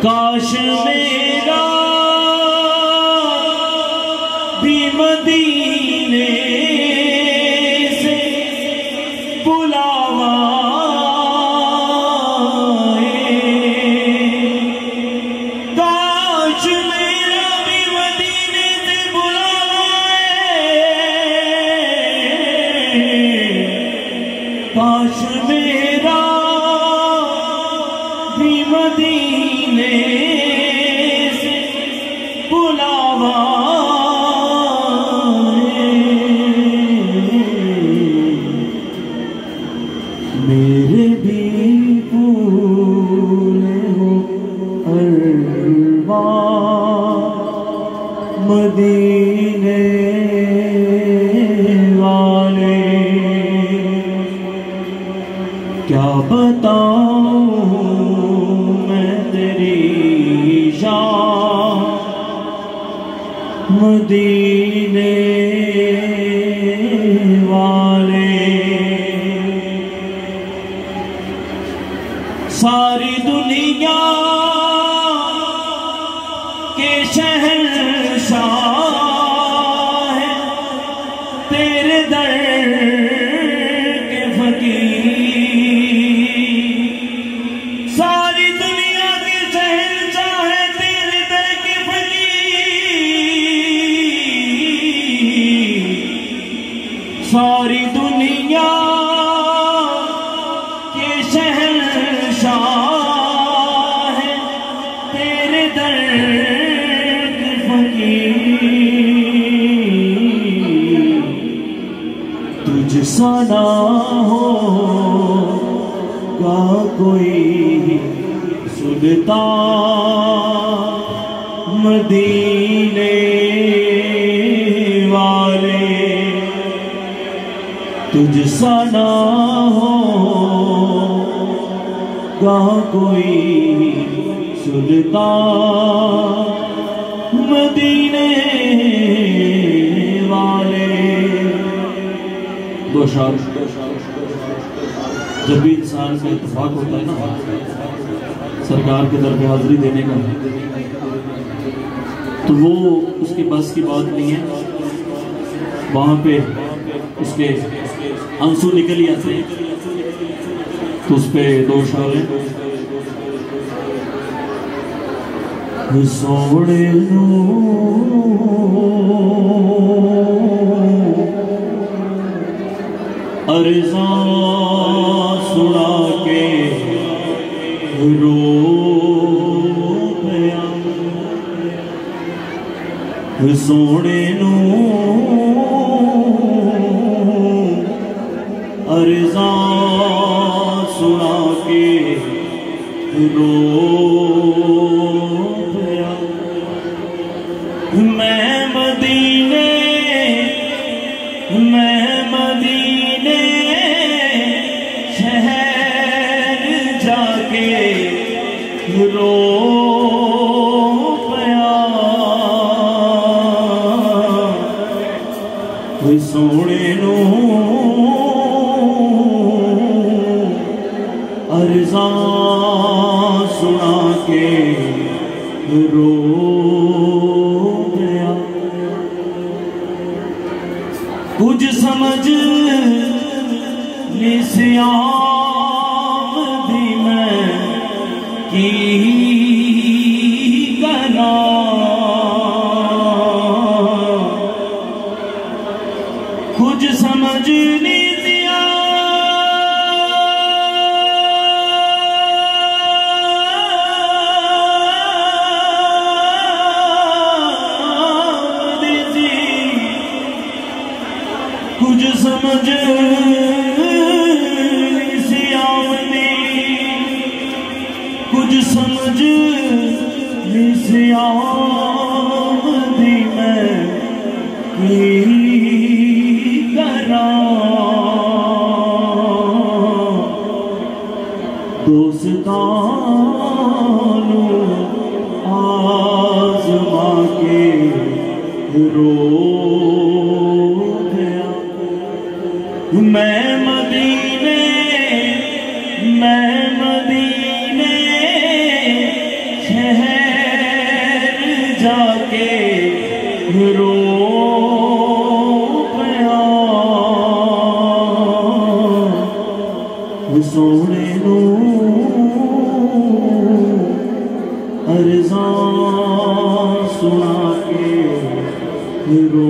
काश मेरा भी मदीने से बुलावा आए। काश मेरा भी मदीने से बुलावा आए। काश मेरा भी मदीने से बुलावा मेरे भी पूरे हो अरवा मदीने वाले। क्या बताऊं मैं तेरी शान मदीने वाले। सारी दुनिया के शहंशाह हैं तेरे दर के फकीर। सारी दुनिया के शहंशाह हैं तेरे दर के फकीर। सारी दुनिया के शहंशाह हैं तेरे दर के फकीर। तुझ सा ना होगा कोई सुल्तान मदीने वाले। तुझ सा ना होगा कोई सुल्तान मदीने वाले। दो शार जब भी इंसान का इत्तेफाक होता है ना सरकार के दर पे हाजिरी देने का, तो वो उसकी बस की बात नहीं है। वहां पे उसके आंसू निकल ही आते हैं। तो उस पे दो शार हैं। सोने अर्ज़ा सुना के रो गया। सोने अर्ज़ा सुना के रो गया। मैं मदीने शहर जाके रो गया। सोने नो अर्ज़ा सुना के रो गया। कुछ समझ निस्याम भी मैं की करा। कुछ समझ कुछ समझ कुछ समझ निस्यामदी मैं की करा। दोस्तानू आज़मा के रो गया। मैं मदीने शहर जाके रो पया सोने नू अरज़ां सुना के रो